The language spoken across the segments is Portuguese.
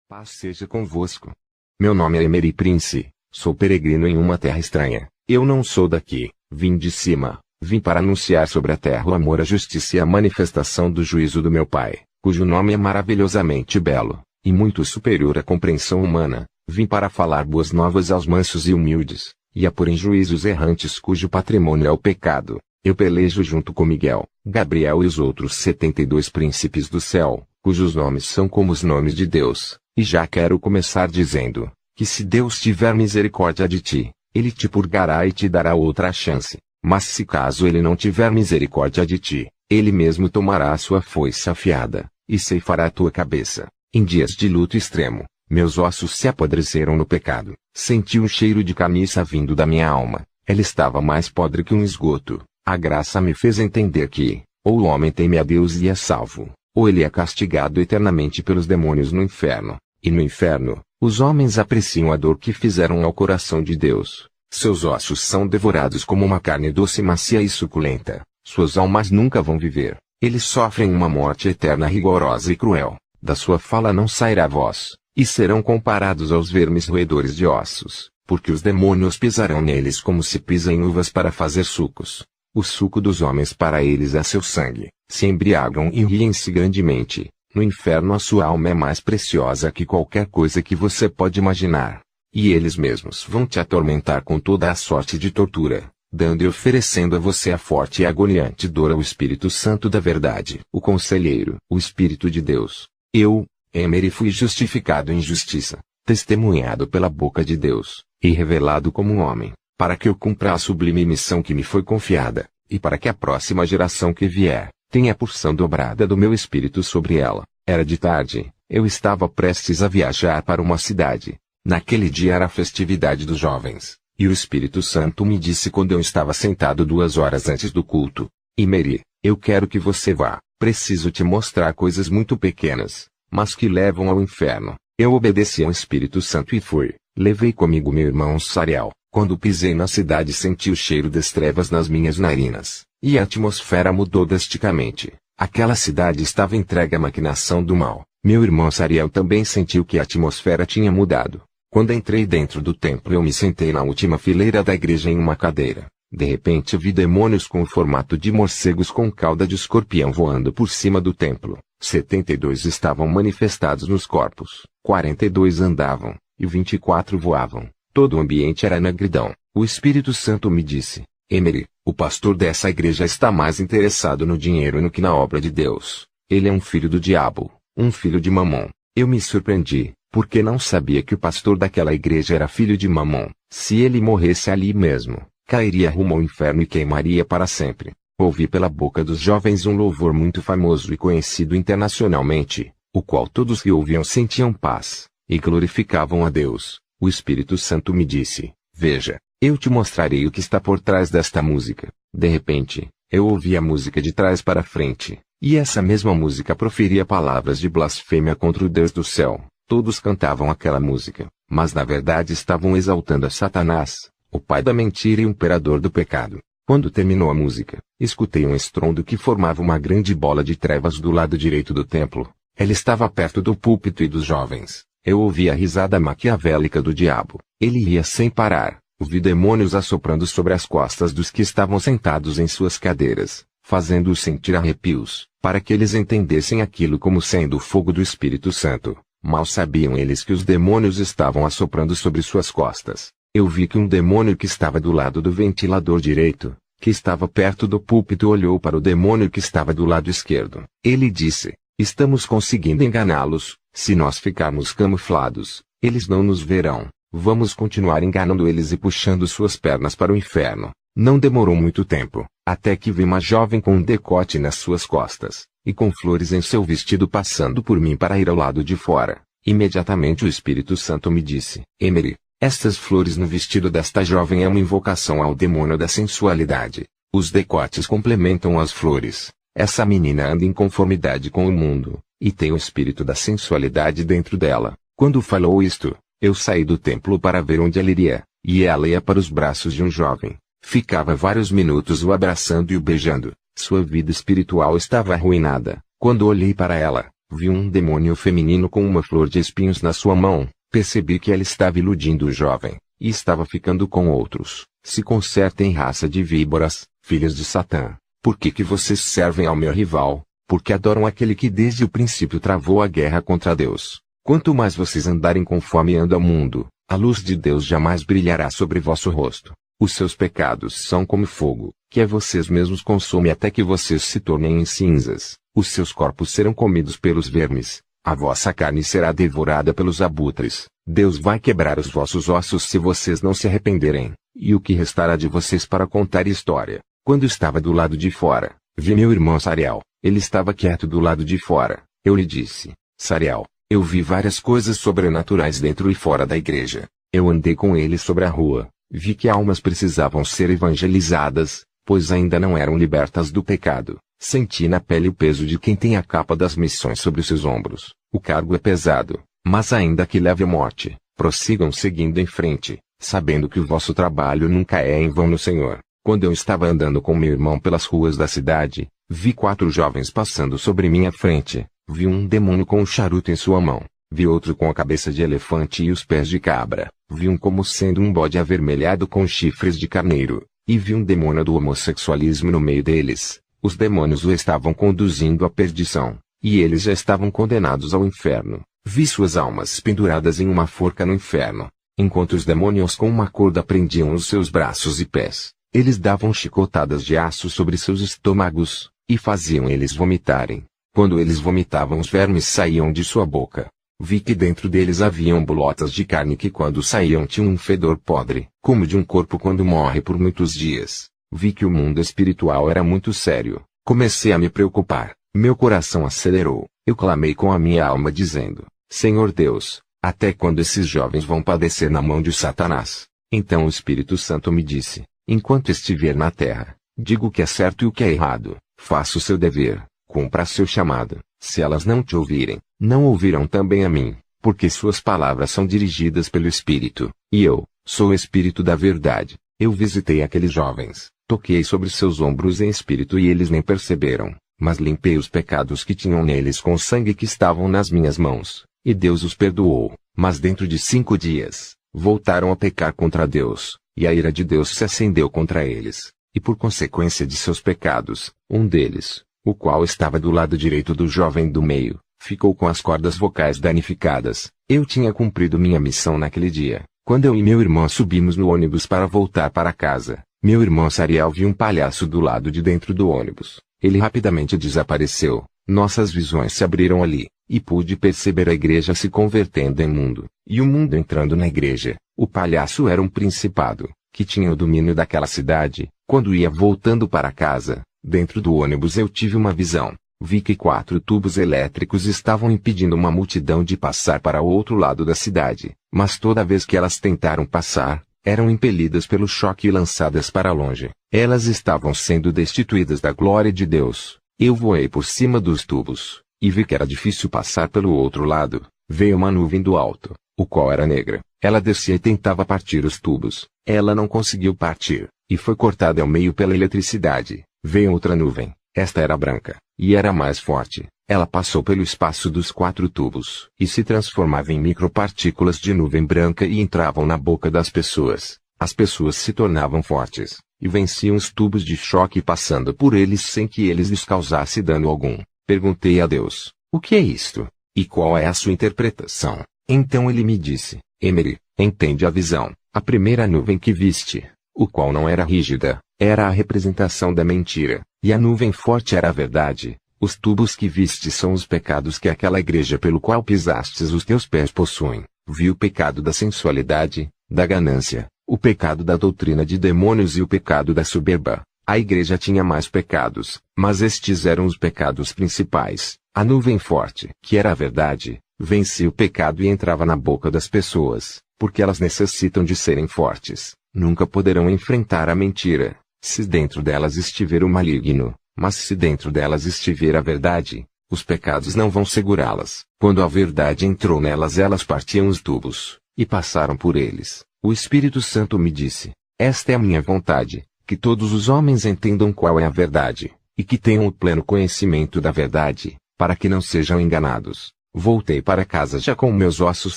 Paz seja convosco. Meu nome é Emery Prince, sou peregrino em uma terra estranha. Eu não sou daqui, vim de cima, vim para anunciar sobre a terra o amor, a justiça e a manifestação do juízo do meu Pai, cujo nome é maravilhosamente belo, e muito superior à compreensão humana. Vim para falar boas novas aos mansos e humildes, e a pôr em juízo os errantes cujo patrimônio é o pecado. Eu pelejo junto com Miguel, Gabriel e os outros 72 príncipes do céu, cujos nomes são como os nomes de Deus. E já quero começar dizendo, que se Deus tiver misericórdia de ti, Ele te purgará e te dará outra chance. Mas se caso Ele não tiver misericórdia de ti, Ele mesmo tomará a sua foice afiada, e ceifará a tua cabeça. Em dias de luto extremo, meus ossos se apodreceram no pecado. Senti um cheiro de carniça vindo da minha alma. Ela estava mais podre que um esgoto. A graça me fez entender que, ou o homem teme a Deus e é salvo, ou ele é castigado eternamente pelos demônios no inferno. E no inferno, os homens apreciam a dor que fizeram ao coração de Deus. Seus ossos são devorados como uma carne doce, macia e suculenta. Suas almas nunca vão viver. Eles sofrem uma morte eterna, rigorosa e cruel. Da sua fala não sairá voz, e serão comparados aos vermes roedores de ossos, porque os demônios pisarão neles como se pisa em uvas para fazer sucos. O suco dos homens para eles é seu sangue. Se embriagam e riem-se grandemente. No inferno a sua alma é mais preciosa que qualquer coisa que você pode imaginar. E eles mesmos vão te atormentar com toda a sorte de tortura, dando e oferecendo a você a forte e agoniante dor ao Espírito Santo da verdade, o Conselheiro, o Espírito de Deus. Eu, Emery, fui justificado em justiça, testemunhado pela boca de Deus, e revelado como um homem, para que eu cumpra a sublime missão que me foi confiada, e para que a próxima geração que vier tenha a porção dobrada do meu espírito sobre ela. Era de tarde, eu estava prestes a viajar para uma cidade. Naquele dia era a festividade dos jovens, e o Espírito Santo me disse quando eu estava sentado 2 horas antes do culto: Emery, eu quero que você vá, preciso te mostrar coisas muito pequenas, mas que levam ao inferno. Eu obedeci ao Espírito Santo e fui. Levei comigo meu irmão Sariel. Quando pisei na cidade senti o cheiro das trevas nas minhas narinas, e a atmosfera mudou drasticamente. Aquela cidade estava entregue à maquinação do mal. Meu irmão Sariel também sentiu que a atmosfera tinha mudado. Quando entrei dentro do templo eu me sentei na última fileira da igreja em uma cadeira. De repente vi demônios com o formato de morcegos com cauda de escorpião voando por cima do templo. 72 estavam manifestados nos corpos, 42 andavam, e 24 voavam. Todo o ambiente era negridão. O Espírito Santo me disse: Emery, o pastor dessa igreja está mais interessado no dinheiro do que na obra de Deus. Ele é um filho do diabo, um filho de Mamon. Eu me surpreendi, porque não sabia que o pastor daquela igreja era filho de Mamon. Se ele morresse ali mesmo, cairia rumo ao inferno e queimaria para sempre. Ouvi pela boca dos jovens um louvor muito famoso e conhecido internacionalmente, o qual todos que ouviam sentiam paz, e glorificavam a Deus. O Espírito Santo me disse: veja, eu te mostrarei o que está por trás desta música. De repente, eu ouvi a música de trás para frente, e essa mesma música proferia palavras de blasfêmia contra o Deus do céu. Todos cantavam aquela música, mas na verdade estavam exaltando a Satanás, o pai da mentira e o imperador do pecado. Quando terminou a música, escutei um estrondo que formava uma grande bola de trevas do lado direito do templo. Ela estava perto do púlpito e dos jovens. Eu ouvi a risada maquiavélica do diabo. Ele ria sem parar. Ouvi demônios assoprando sobre as costas dos que estavam sentados em suas cadeiras, fazendo-os sentir arrepios, para que eles entendessem aquilo como sendo o fogo do Espírito Santo. Mal sabiam eles que os demônios estavam assoprando sobre suas costas. Eu vi que um demônio que estava do lado do ventilador direito, que estava perto do púlpito, olhou para o demônio que estava do lado esquerdo. Ele disse: estamos conseguindo enganá-los. Se nós ficarmos camuflados, eles não nos verão. Vamos continuar enganando eles e puxando suas pernas para o inferno. Não demorou muito tempo, até que vi uma jovem com um decote nas suas costas, e com flores em seu vestido passando por mim para ir ao lado de fora. Imediatamente o Espírito Santo me disse: Emery, estas flores no vestido desta jovem é uma invocação ao demônio da sensualidade. Os decotes complementam as flores. Essa menina anda em conformidade com o mundo, e tem o espírito da sensualidade dentro dela. Quando falou isto, eu saí do templo para ver onde ela iria, e ela ia para os braços de um jovem. Ficava vários minutos o abraçando e o beijando. Sua vida espiritual estava arruinada. Quando olhei para ela, vi um demônio feminino com uma flor de espinhos na sua mão. Percebi que ela estava iludindo o jovem, e estava ficando com outros. Se consertem, raça de víboras, filhos de Satã. Por que vocês servem ao meu rival? Porque adoram aquele que desde o princípio travou a guerra contra Deus. Quanto mais vocês andarem conforme anda o mundo, a luz de Deus jamais brilhará sobre vosso rosto. Os seus pecados são como fogo, que a vocês mesmos consome até que vocês se tornem em cinzas. Os seus corpos serão comidos pelos vermes. A vossa carne será devorada pelos abutres. Deus vai quebrar os vossos ossos se vocês não se arrependerem. E o que restará de vocês para contar história? Quando estava do lado de fora, vi meu irmão Sariel. Ele estava quieto do lado de fora. Eu lhe disse: Sariel, eu vi várias coisas sobrenaturais dentro e fora da igreja. Eu andei com ele sobre a rua. Vi que almas precisavam ser evangelizadas, pois ainda não eram libertas do pecado. Senti na pele o peso de quem tem a capa das missões sobre os seus ombros. O cargo é pesado, mas ainda que leve à morte, prossigam seguindo em frente, sabendo que o vosso trabalho nunca é em vão no Senhor. Quando eu estava andando com meu irmão pelas ruas da cidade, vi 4 jovens passando sobre minha frente. Vi um demônio com um charuto em sua mão. Vi outro com a cabeça de elefante e os pés de cabra. Vi um como sendo um bode avermelhado com chifres de carneiro. E vi um demônio do homossexualismo no meio deles. Os demônios o estavam conduzindo à perdição, e eles já estavam condenados ao inferno. Vi suas almas penduradas em uma forca no inferno, enquanto os demônios com uma corda prendiam os seus braços e pés. Eles davam chicotadas de aço sobre seus estômagos, e faziam eles vomitarem. Quando eles vomitavam, os vermes saíam de sua boca. Vi que dentro deles haviam bolotas de carne que quando saíam tinham um fedor podre, como de um corpo quando morre por muitos dias. Vi que o mundo espiritual era muito sério. Comecei a me preocupar. Meu coração acelerou. Eu clamei com a minha alma dizendo: Senhor Deus, até quando esses jovens vão padecer na mão de Satanás? Então o Espírito Santo me disse: enquanto estiver na terra, diga o que é certo e o que é errado. Faça o seu dever. Cumpra seu chamado. Se elas não te ouvirem, não ouvirão também a mim, porque suas palavras são dirigidas pelo Espírito, e eu sou o Espírito da verdade. Eu visitei aqueles jovens, toquei sobre seus ombros em espírito e eles nem perceberam, mas limpei os pecados que tinham neles com o sangue que estavam nas minhas mãos, e Deus os perdoou. Mas dentro de 5 dias, voltaram a pecar contra Deus, e a ira de Deus se acendeu contra eles, e por consequência de seus pecados, um deles, o qual estava do lado direito do jovem do meio, ficou com as cordas vocais danificadas. Eu tinha cumprido minha missão naquele dia. Quando eu e meu irmão subimos no ônibus para voltar para casa, meu irmão Sariel viu um palhaço do lado de dentro do ônibus. Ele rapidamente desapareceu. Nossas visões se abriram ali, e pude perceber a igreja se convertendo em mundo, e o mundo entrando na igreja. O palhaço era um principado, que tinha o domínio daquela cidade. Quando ia voltando para casa, dentro do ônibus eu tive uma visão. Vi que 4 tubos elétricos estavam impedindo uma multidão de passar para o outro lado da cidade, mas toda vez que elas tentaram passar, eram impelidas pelo choque e lançadas para longe. Elas estavam sendo destituídas da glória de Deus. Eu voei por cima dos tubos, e vi que era difícil passar pelo outro lado. Veio uma nuvem do alto, o qual era negra. Ela descia e tentava partir os tubos. Ela não conseguiu partir, e foi cortada ao meio pela eletricidade. Veio outra nuvem. Esta era branca, e era mais forte. Ela passou pelo espaço dos 4 tubos, e se transformava em micropartículas de nuvem branca e entravam na boca das pessoas. As pessoas se tornavam fortes, e venciam os tubos de choque passando por eles sem que eles lhes causasse dano algum. Perguntei a Deus: o que é isto? E qual é a sua interpretação? Então ele me disse: Emery, entende a visão. A primeira nuvem que viste, o qual não era rígida, era a representação da mentira, e a nuvem forte era a verdade. Os tubos que viste são os pecados que aquela igreja pelo qual pisastes os teus pés possuem. Vi o pecado da sensualidade, da ganância, o pecado da doutrina de demônios e o pecado da soberba. A igreja tinha mais pecados, mas estes eram os pecados principais. A nuvem forte, que era a verdade, vencia o pecado e entrava na boca das pessoas, porque elas necessitam de serem fortes. Nunca poderão enfrentar a mentira, se dentro delas estiver o maligno. Mas se dentro delas estiver a verdade, os pecados não vão segurá-las. Quando a verdade entrou nelas, elas partiam os tubos, e passaram por eles. O Espírito Santo me disse: esta é a minha vontade, que todos os homens entendam qual é a verdade, e que tenham o pleno conhecimento da verdade. para que não sejam enganados. Voltei para casa já com meus ossos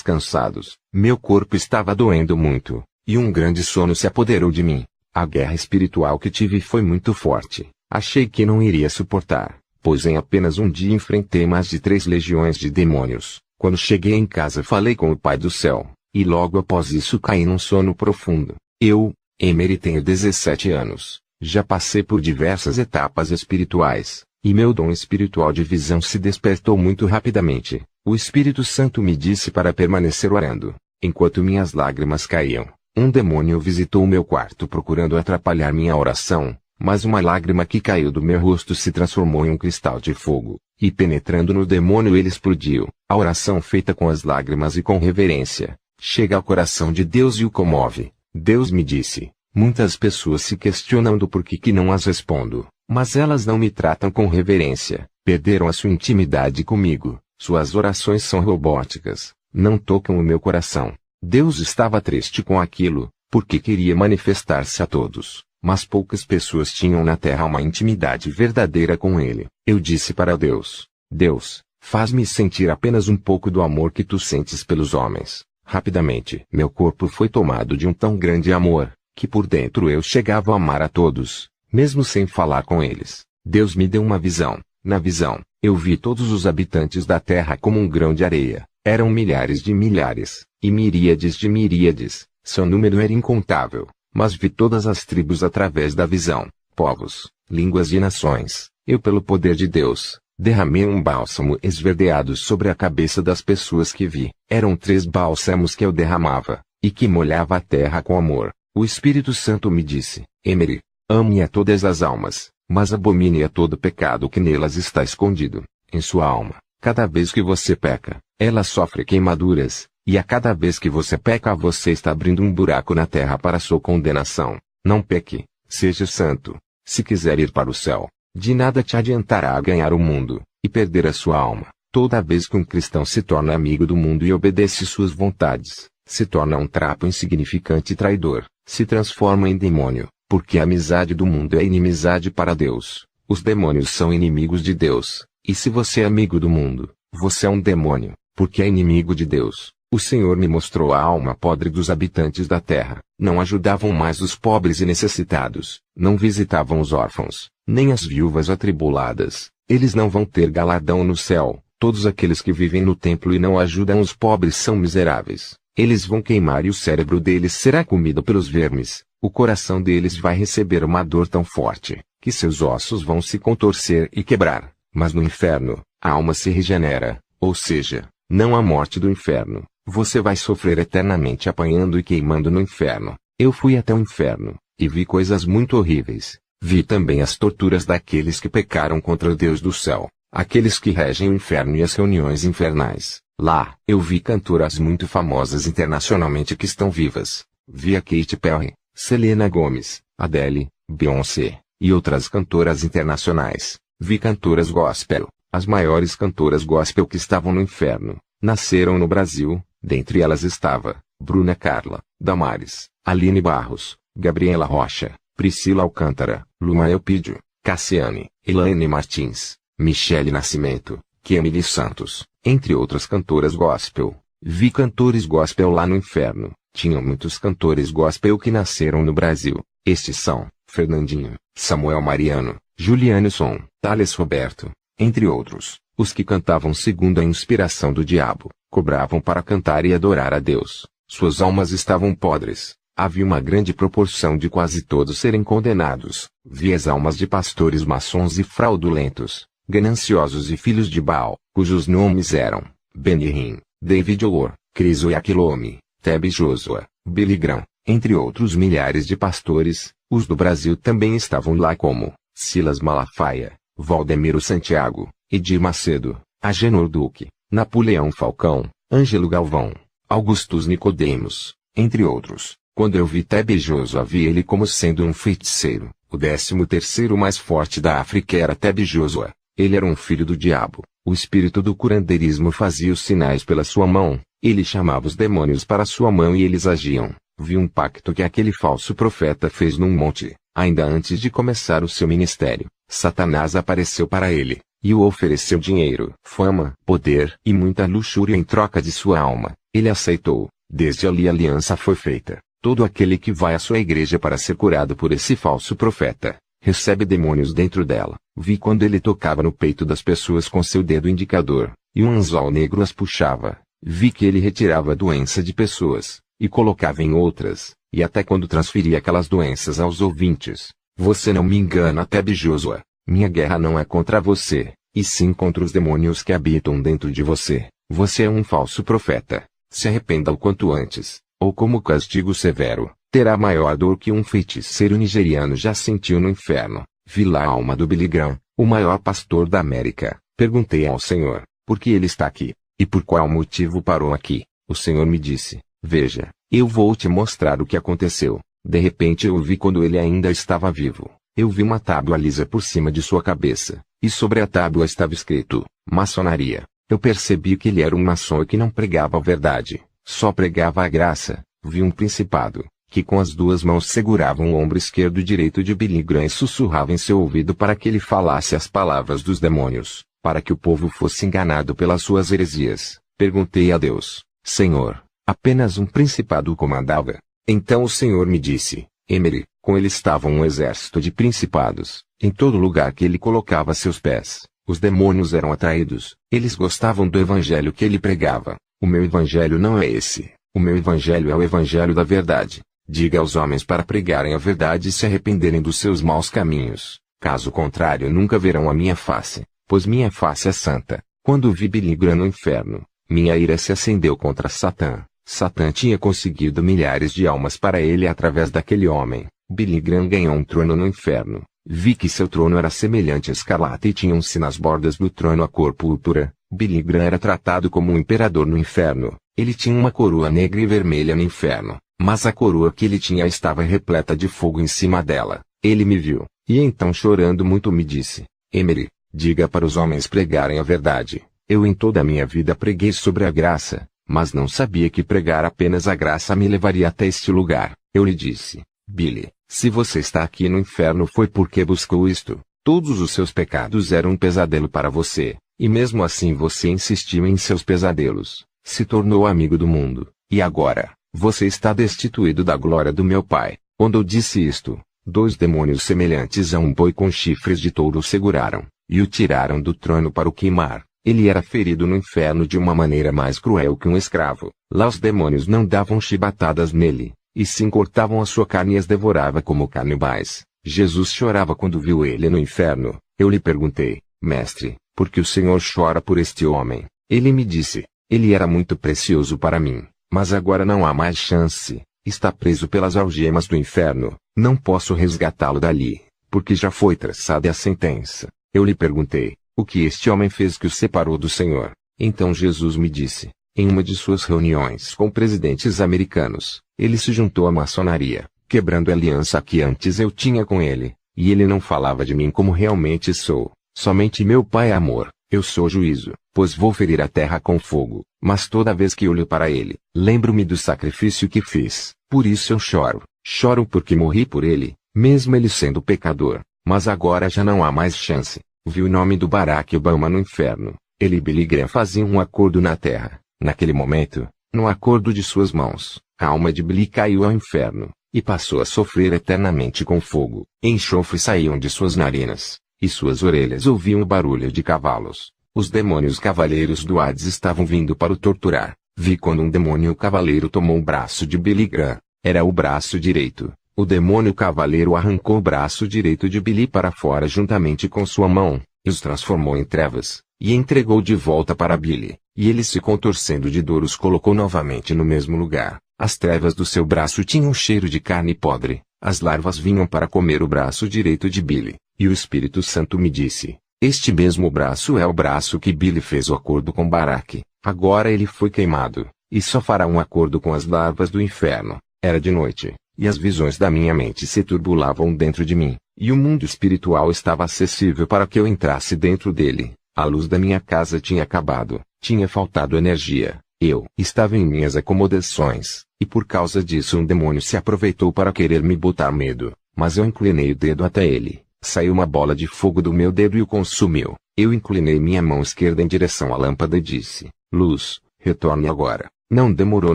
cansados. Meu corpo estava doendo muito, e um grande sono se apoderou de mim. A guerra espiritual que tive foi muito forte. Achei que não iria suportar, pois em apenas um dia enfrentei mais de 3 legiões de demônios. Quando cheguei em casa falei com o Pai do Céu, e logo após isso caí num sono profundo. Eu, Emery, tenho 17 anos. Já passei por diversas etapas espirituais, e meu dom espiritual de visão se despertou muito rapidamente. O Espírito Santo me disse para permanecer orando. Enquanto minhas lágrimas caíam, um demônio visitou o meu quarto procurando atrapalhar minha oração, mas uma lágrima que caiu do meu rosto se transformou em um cristal de fogo, e penetrando no demônio ele explodiu. A oração feita com as lágrimas e com reverência, chega ao coração de Deus e o comove. Deus me disse: muitas pessoas se questionam do porquê que não as respondo, mas elas não me tratam com reverência, perderam a sua intimidade comigo, suas orações são robóticas, não tocam o meu coração. Deus estava triste com aquilo, porque queria manifestar-se a todos, mas poucas pessoas tinham na terra uma intimidade verdadeira com Ele. Eu disse para Deus: Deus, faz-me sentir apenas um pouco do amor que tu sentes pelos homens. Rapidamente, meu corpo foi tomado de um tão grande amor, que por dentro eu chegava a amar a todos, mesmo sem falar com eles. Deus me deu uma visão. Na visão, eu vi todos os habitantes da terra como um grão de areia. Eram milhares de milhares, e miríades de miríades. Seu número era incontável, mas vi todas as tribos através da visão, povos, línguas e nações. Eu, pelo poder de Deus, derramei um bálsamo esverdeado sobre a cabeça das pessoas que vi. Eram 3 bálsamos que eu derramava, e que molhava a terra com amor. O Espírito Santo me disse: Emery, ame a todas as almas, mas abomine a todo pecado que nelas está escondido, em sua alma. Cada vez que você peca, ela sofre queimaduras, e a cada vez que você peca você está abrindo um buraco na terra para sua condenação. Não peque, seja santo. Se quiser ir para o céu, de nada te adiantará ganhar o mundo, e perder a sua alma. Toda vez que um cristão se torna amigo do mundo e obedece suas vontades, se torna um trapo insignificante e traidor, se transforma em demônio, porque a amizade do mundo é inimizade para Deus. Os demônios são inimigos de Deus, e se você é amigo do mundo, você é um demônio, porque é inimigo de Deus. O Senhor me mostrou a alma podre dos habitantes da terra. Não ajudavam mais os pobres e necessitados, não visitavam os órfãos, nem as viúvas atribuladas. Eles não vão ter galardão no céu. Todos aqueles que vivem no templo e não ajudam os pobres são miseráveis. Eles vão queimar e o cérebro deles será comido pelos vermes. O coração deles vai receber uma dor tão forte, que seus ossos vão se contorcer e quebrar. Mas no inferno, a alma se regenera, ou seja, não há morte do inferno. Você vai sofrer eternamente apanhando e queimando no inferno. Eu fui até o inferno, e vi coisas muito horríveis. Vi também as torturas daqueles que pecaram contra o Deus do céu, aqueles que regem o inferno e as reuniões infernais. Lá, eu vi cantoras muito famosas internacionalmente que estão vivas. Vi a Katy Perry, Selena Gomez, Adele, Beyoncé, e outras cantoras internacionais. Vi cantoras gospel. As maiores cantoras gospel que estavam no inferno, nasceram no Brasil. Dentre elas estava Bruna Carla, Damares, Aline Barros, Gabriela Rocha, Priscila Alcântara, Luma Elpidio, Cassiane, Elaine Martins, Michele Nascimento, Kemily Santos, entre outras cantoras gospel. Vi cantores gospel lá no inferno. Tinham muitos cantores gospel que nasceram no Brasil. Estes são Fernandinho, Samuel Mariano, Julianson, Thales Roberto, entre outros. Os que cantavam segundo a inspiração do diabo, cobravam para cantar e adorar a Deus. Suas almas estavam podres. Havia uma grande proporção de quase todos serem condenados. Vi as almas de pastores maçons e fraudulentos, gananciosos e filhos de Baal, cujos nomes eram Benny Hinn, David Orr, Chris Oyakhilome, Teb Joshua, Billy Graham, entre outros milhares de pastores. Os do Brasil também estavam lá como Silas Malafaia, Valdemiro Santiago, Edir Macedo, Agenor Duque, Napoleão Falcão, Ângelo Galvão, Augustus Nicodemos, entre outros. Quando eu vi Teb Joshua, vi ele como sendo um feiticeiro. O 13º mais forte da África era Teb Joshua. Ele era um filho do diabo. O espírito do curandeirismo fazia os sinais pela sua mão. Ele chamava os demônios para sua mão e eles agiam. Vi um pacto que aquele falso profeta fez num monte. Ainda antes de começar o seu ministério, Satanás apareceu para ele. e o ofereceu dinheiro, fama, poder e muita luxúria em troca de sua alma. Ele aceitou. Desde ali a aliança foi feita. Todo aquele que vai à sua igreja para ser curado por esse falso profeta, recebe demônios dentro dela. Vi quando ele tocava no peito das pessoas com seu dedo indicador, e um anzol negro as puxava. Vi que ele retirava a doença de pessoas, e colocava em outras, e até quando transferia aquelas doenças aos ouvintes. Você não me engana, Tebe Joshua. Minha guerra não é contra você, e sim contra os demônios que habitam dentro de você. Você é um falso profeta. Se arrependa o quanto antes, ou como castigo severo, terá maior dor que um feiticeiro nigeriano já sentiu no inferno. Vi lá a alma do Billy Graham, o maior pastor da América. Perguntei ao Senhor, por que ele está aqui? E por qual motivo parou aqui? O Senhor me disse, veja, eu vou te mostrar o que aconteceu. De repente eu vi quando ele ainda estava vivo. Eu vi uma tábua lisa por cima de sua cabeça, e sobre a tábua estava escrito, maçonaria. Eu percebi que ele era um maçom e que não pregava a verdade, só pregava a graça. Vi um principado, que com as duas mãos segurava o ombro esquerdo e direito de Billy Graham e sussurrava em seu ouvido para que ele falasse as palavras dos demônios, para que o povo fosse enganado pelas suas heresias. Perguntei a Deus, Senhor, apenas um principado o comandava? Então o Senhor me disse, Emery, com ele estava um exército de principados, em todo lugar que ele colocava seus pés, os demônios eram atraídos, eles gostavam do evangelho que ele pregava. O meu evangelho não é esse, o meu evangelho é o evangelho da verdade. Diga aos homens para pregarem a verdade e se arrependerem dos seus maus caminhos, caso contrário nunca verão a minha face, pois minha face é santa. Quando vi Billy Graham no inferno, minha ira se acendeu contra Satã. Satã tinha conseguido milhares de almas para ele através daquele homem. Billy Graham ganhou um trono no inferno. Vi que seu trono era semelhante a escarlate e tinham-se nas bordas do trono a cor púrpura. Billy Graham era tratado como um imperador no inferno. Ele tinha uma coroa negra e vermelha no inferno, mas a coroa que ele tinha estava repleta de fogo em cima dela. Ele me viu, e então chorando muito me disse, Emery, diga para os homens pregarem a verdade. Eu em toda a minha vida preguei sobre a graça, mas não sabia que pregar apenas a graça me levaria até este lugar. Eu lhe disse, Billy, se você está aqui no inferno foi porque buscou isto. Todos os seus pecados eram um pesadelo para você, e mesmo assim você insistiu em seus pesadelos, se tornou amigo do mundo, e agora, você está destituído da glória do meu Pai. Quando eu disse isto, 2 demônios semelhantes a um boi com chifres de touro o seguraram, e o tiraram do trono para o queimar. Ele era ferido no inferno de uma maneira mais cruel que um escravo. Lá os demônios não davam chibatadas nele, e sim cortavam a sua carne e as devorava como canibais. Jesus chorava quando viu ele no inferno. Eu lhe perguntei, Mestre, por que o Senhor chora por este homem? Ele me disse, ele era muito precioso para mim, mas agora não há mais chance. Está preso pelas algemas do inferno. Não posso resgatá-lo dali, porque já foi traçada a sentença. Eu lhe perguntei, o que este homem fez que o separou do Senhor? Então Jesus me disse, em uma de suas reuniões com presidentes americanos, ele se juntou à maçonaria, quebrando a aliança que antes eu tinha com ele, e ele não falava de mim como realmente sou. Somente meu Pai é amor, eu sou juízo, pois vou ferir a terra com fogo, mas toda vez que olho para ele, lembro-me do sacrifício que fiz, por isso eu choro. Choro porque morri por ele, mesmo ele sendo pecador, mas agora já não há mais chance. Vi o nome do Barack Obama no inferno. Ele e Billy Graham faziam um acordo na terra. Naquele momento, no acordo de suas mãos, a alma de Billy caiu ao inferno, e passou a sofrer eternamente com fogo. Enxofre saíam de suas narinas, e suas orelhas ouviam o barulho de cavalos. Os demônios cavaleiros do Hades estavam vindo para o torturar. Vi quando um demônio cavaleiro tomou o braço de Billy Graham. Era o braço direito. O demônio cavaleiro arrancou o braço direito de Billy para fora juntamente com sua mão, e os transformou em trevas, e entregou de volta para Billy, e ele se contorcendo de dor os colocou novamente no mesmo lugar. As trevas do seu braço tinham cheiro de carne podre, as larvas vinham para comer o braço direito de Billy, e o Espírito Santo me disse, este mesmo braço é o braço que Billy fez o acordo com Barack. Agora ele foi queimado, e só fará um acordo com as larvas do inferno. Era de noite, e as visões da minha mente se turbulavam dentro de mim, e o mundo espiritual estava acessível para que eu entrasse dentro dele. A luz da minha casa tinha acabado, tinha faltado energia, eu estava em minhas acomodações, e por causa disso um demônio se aproveitou para querer me botar medo, mas eu inclinei o dedo até ele, Saiu uma bola de fogo do meu dedo e o consumiu. Eu inclinei minha mão esquerda em direção à lâmpada e disse: Luz, retorne agora. Não demorou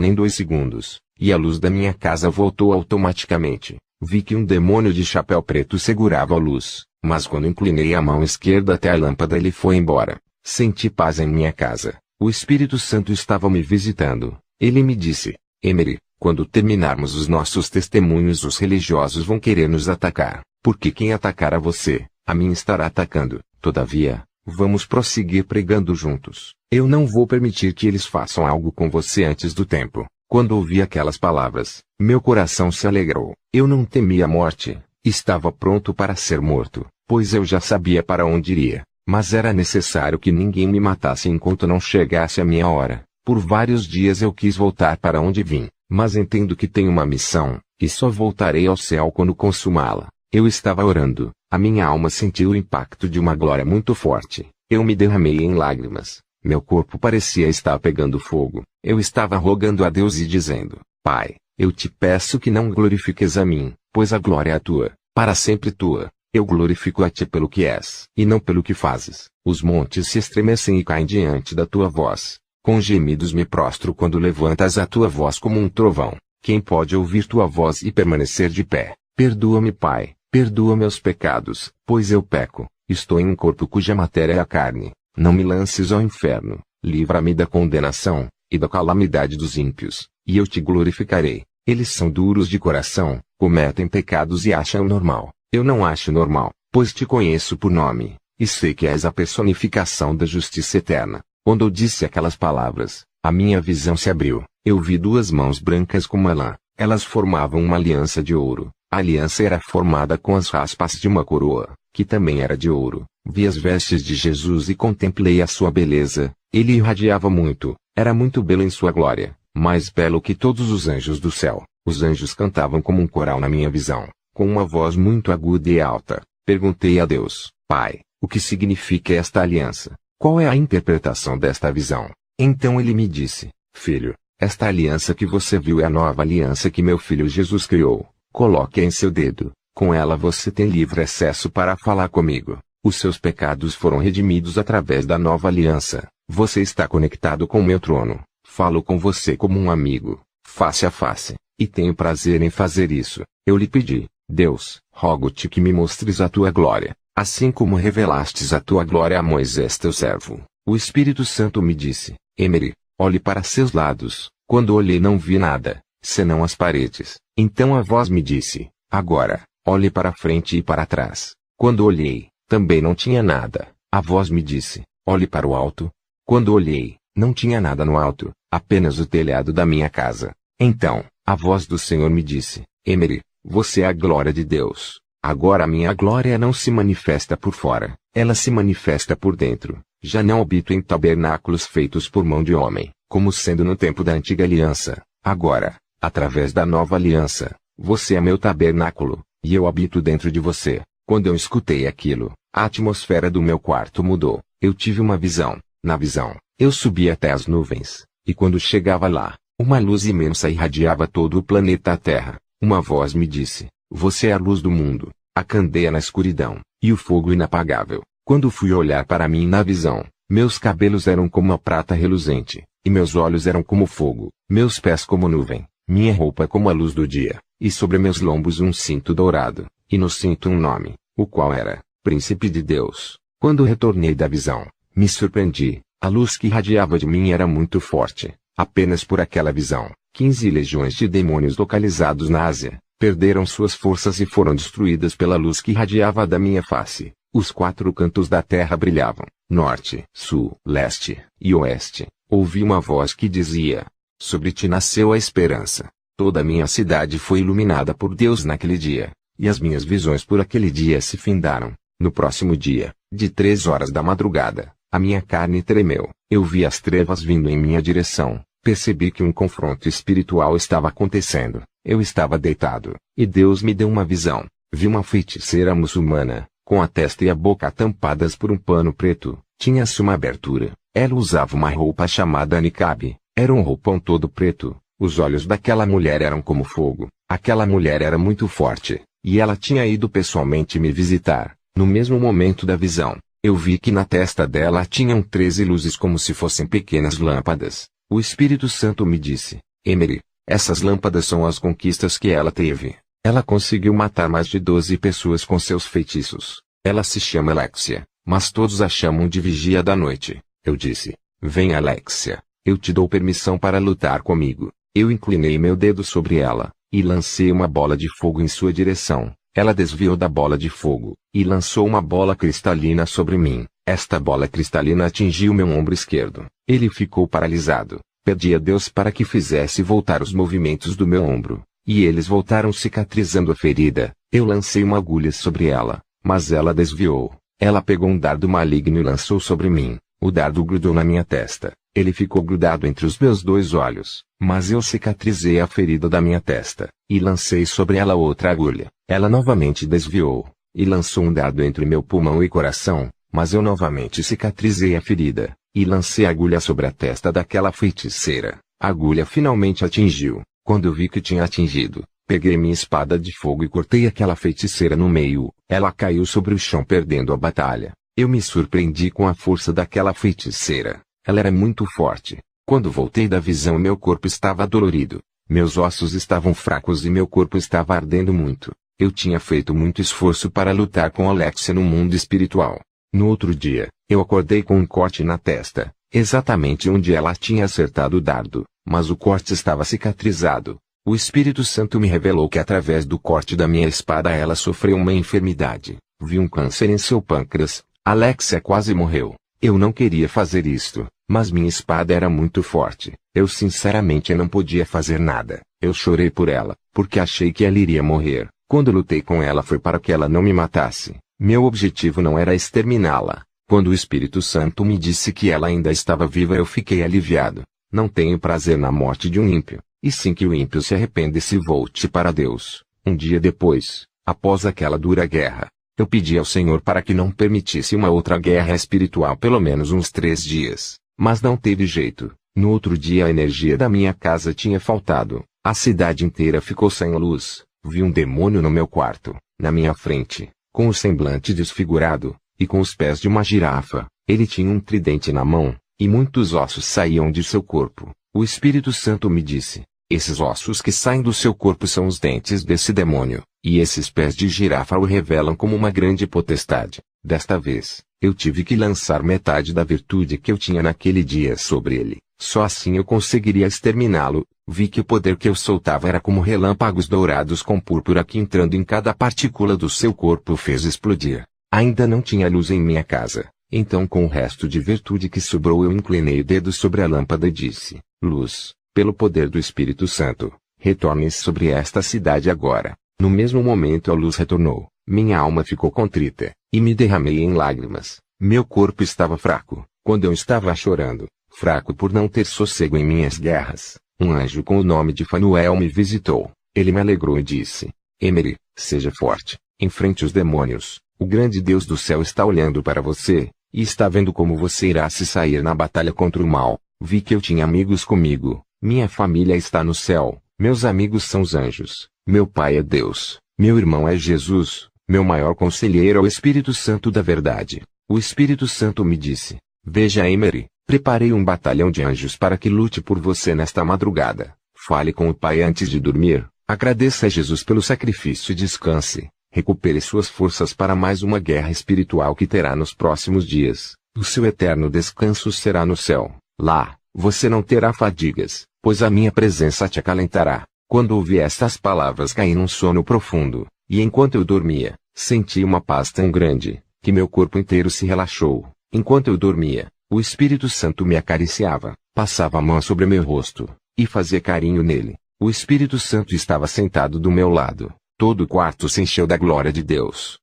nem 2 segundos, e a luz da minha casa voltou automaticamente. Vi que um demônio de chapéu preto segurava a luz, mas quando inclinei a mão esquerda até a lâmpada ele foi embora. Senti paz em minha casa. O Espírito Santo estava me visitando. Ele me disse: Emery, quando terminarmos os nossos testemunhos os religiosos vão querer nos atacar, porque quem atacar a você, a mim estará atacando. Todavia, vamos prosseguir pregando juntos. Eu não vou permitir que eles façam algo com você antes do tempo. Quando ouvi aquelas palavras, meu coração se alegrou. Eu não temia a morte, estava pronto para ser morto, pois eu já sabia para onde iria. Mas era necessário que ninguém me matasse enquanto não chegasse a minha hora. Por vários dias eu quis voltar para onde vim, mas entendo que tenho uma missão, e só voltarei ao céu quando consumá-la. Eu estava orando, a minha alma sentiu o impacto de uma glória muito forte. Eu me derramei em lágrimas. Meu corpo parecia estar pegando fogo. Eu estava rogando a Deus e dizendo: Pai, eu te peço que não glorifiques a mim, pois a glória é tua, para sempre tua. Eu glorifico a ti pelo que és, e não pelo que fazes. Os montes se estremecem e caem diante da tua voz. Com gemidos me prostro quando levantas a tua voz como um trovão. Quem pode ouvir tua voz e permanecer de pé? Perdoa-me, Pai, perdoa meus pecados, pois eu peco. Estou em um corpo cuja matéria é a carne. Não me lances ao inferno. Livra-me da condenação, e da calamidade dos ímpios, e eu te glorificarei. Eles são duros de coração, cometem pecados e acham normal. Eu não acho normal, pois te conheço por nome, e sei que és a personificação da justiça eterna. Quando eu disse aquelas palavras, a minha visão se abriu. Eu vi 2 mãos brancas como a lã. Elas formavam uma aliança de ouro. A aliança era formada com as raspas de uma coroa, que também era de ouro. Vi as vestes de Jesus e contemplei a sua beleza. Ele irradiava muito, era muito belo em sua glória, mais belo que todos os anjos do céu. Os anjos cantavam como um coral na minha visão, com uma voz muito aguda e alta. Perguntei a Deus: Pai, o que significa esta aliança? Qual é a interpretação desta visão? Então ele me disse: Filho, esta aliança que você viu é a nova aliança que meu filho Jesus criou. Coloque-a em seu dedo. Com ela você tem livre acesso para falar comigo. Os seus pecados foram redimidos através da nova aliança. Você está conectado com o meu trono. Falo com você como um amigo, face a face, e tenho prazer em fazer isso. Eu lhe pedi: Deus, rogo-te que me mostres a tua glória, assim como revelastes a tua glória a Moisés teu servo. O Espírito Santo me disse: Emery, olhe para seus lados. Quando olhei não vi nada, senão as paredes. Então a voz me disse: Agora, olhe para frente e para trás. Quando olhei, também não tinha nada. A voz me disse: Olhe para o alto. Quando olhei, não tinha nada no alto, apenas o telhado da minha casa. Então, a voz do Senhor me disse: Emery, você é a glória de Deus. Agora a minha glória não se manifesta por fora, ela se manifesta por dentro. Já não habito em tabernáculos feitos por mão de homem, como sendo no tempo da antiga aliança. Agora, através da nova aliança, você é meu tabernáculo, e eu habito dentro de você. Quando eu escutei aquilo, a atmosfera do meu quarto mudou. Eu tive uma visão. Na visão, eu subi até as nuvens, e quando chegava lá, uma luz imensa irradiava todo o planeta Terra. Uma voz me disse: Você é a luz do mundo, a candeia na escuridão, e o fogo inapagável. Quando fui olhar para mim na visão, meus cabelos eram como a prata reluzente, e meus olhos eram como fogo, meus pés como nuvem, minha roupa como a luz do dia, e sobre meus lombos um cinto dourado, e no cinto um nome, o qual era Príncipe de Deus. Quando retornei da visão, me surpreendi. A luz que irradiava de mim era muito forte. Apenas por aquela visão, 15 legiões de demônios localizados na Ásia, perderam suas forças e foram destruídas pela luz que irradiava da minha face. Os 4 cantos da terra brilhavam, norte, sul, leste e oeste. Ouvi uma voz que dizia: Sobre ti nasceu a esperança. Toda a minha cidade foi iluminada por Deus naquele dia, e as minhas visões por aquele dia se findaram. No próximo dia, de 3 horas da madrugada, a minha carne tremeu. Eu vi as trevas vindo em minha direção. Percebi que um confronto espiritual estava acontecendo. Eu estava deitado, e Deus me deu uma visão. Vi uma feiticeira muçulmana, com a testa e a boca tampadas por um pano preto. Tinha-se uma abertura. Ela usava uma roupa chamada niqab. Era um roupão todo preto. Os olhos daquela mulher eram como fogo. Aquela mulher era muito forte, e ela tinha ido pessoalmente me visitar. No mesmo momento da visão, eu vi que na testa dela tinham 13 luzes como se fossem pequenas lâmpadas. O Espírito Santo me disse: Emery, essas lâmpadas são as conquistas que ela teve. Ela conseguiu matar mais de 12 pessoas com seus feitiços. Ela se chama Alexia, mas todos a chamam de Vigia da Noite. Eu disse: Vem, Alexia, eu te dou permissão para lutar comigo. Eu inclinei meu dedo sobre ela, e lancei uma bola de fogo em sua direção. Ela desviou da bola de fogo, e lançou uma bola cristalina sobre mim. Esta bola cristalina atingiu meu ombro esquerdo. Ele ficou paralisado. Pedi a Deus para que fizesse voltar os movimentos do meu ombro, e eles voltaram cicatrizando a ferida. Eu lancei uma agulha sobre ela, mas ela desviou. Ela pegou um dardo maligno e lançou sobre mim. O dardo grudou na minha testa. Ele ficou grudado entre os meus 2 olhos, mas eu cicatrizei a ferida da minha testa, e lancei sobre ela outra agulha. Ela novamente desviou, e lançou um dardo entre meu pulmão e coração, mas eu novamente cicatrizei a ferida, e lancei a agulha sobre a testa daquela feiticeira. A agulha finalmente atingiu. Quando eu vi que tinha atingido, peguei minha espada de fogo e cortei aquela feiticeira no meio. Ela caiu sobre o chão perdendo a batalha. Eu me surpreendi com a força daquela feiticeira. Ela era muito forte. Quando voltei da visão, meu corpo estava dolorido. Meus ossos estavam fracos e meu corpo estava ardendo muito. Eu tinha feito muito esforço para lutar com Alexia no mundo espiritual. No outro dia, eu acordei com um corte na testa, exatamente onde ela tinha acertado o dardo, mas o corte estava cicatrizado. O Espírito Santo me revelou que através do corte da minha espada ela sofreu uma enfermidade. Vi um câncer em seu pâncreas. Alexia quase morreu. Eu não queria fazer isto, mas minha espada era muito forte. Eu sinceramente não podia fazer nada. Eu chorei por ela, porque achei que ela iria morrer. Quando lutei com ela foi para que ela não me matasse. Meu objetivo não era exterminá-la. Quando o Espírito Santo me disse que ela ainda estava viva, eu fiquei aliviado. Não tenho prazer na morte de um ímpio, e sim que o ímpio se arrependa e se volte para Deus. Um dia depois, após aquela dura guerra, eu pedi ao Senhor para que não permitisse uma outra guerra espiritual pelo menos uns 3 dias. Mas não teve jeito. No outro dia a energia da minha casa tinha faltado. A cidade inteira ficou sem luz. Vi um demônio no meu quarto, na minha frente, com o semblante desfigurado, e com os pés de uma girafa. Ele tinha um tridente na mão, e muitos ossos saíam de seu corpo. O Espírito Santo me disse: esses ossos que saem do seu corpo são os dentes desse demônio, e esses pés de girafa o revelam como uma grande potestade. Desta vez, eu tive que lançar metade da virtude que eu tinha naquele dia sobre ele. Só assim eu conseguiria exterminá-lo. Vi que o poder que eu soltava era como relâmpagos dourados com púrpura que entrando em cada partícula do seu corpo fez explodir. Ainda não tinha luz em minha casa. Então com o resto de virtude que sobrou eu inclinei o dedo sobre a lâmpada e disse: luz, pelo poder do Espírito Santo, retorne sobre esta cidade agora. No mesmo momento a luz retornou. Minha alma ficou contrita, e me derramei em lágrimas. Meu corpo estava fraco. Quando eu estava chorando, fraco por não ter sossego em minhas guerras, um anjo com o nome de Fanuel me visitou. Ele me alegrou e disse: Emery, seja forte, enfrente os demônios. O grande Deus do céu está olhando para você, e está vendo como você irá se sair na batalha contra o mal. Vi que eu tinha amigos comigo. Minha família está no céu. Meus amigos são os anjos. Meu pai é Deus. Meu irmão é Jesus. Meu maior conselheiro é o Espírito Santo da verdade. O Espírito Santo me disse: veja, Emery, preparei um batalhão de anjos para que lute por você nesta madrugada. Fale com o Pai antes de dormir. Agradeça a Jesus pelo sacrifício e descanse. Recupere suas forças para mais uma guerra espiritual que terá nos próximos dias. O seu eterno descanso será no céu. Lá, você não terá fadigas, pois a minha presença te acalentará. Quando ouvi estas palavras caí num sono profundo, e enquanto eu dormia, senti uma paz tão grande, que meu corpo inteiro se relaxou. Enquanto eu dormia, o Espírito Santo me acariciava, passava a mão sobre meu rosto, e fazia carinho nele. O Espírito Santo estava sentado do meu lado. Todo o quarto se encheu da glória de Deus.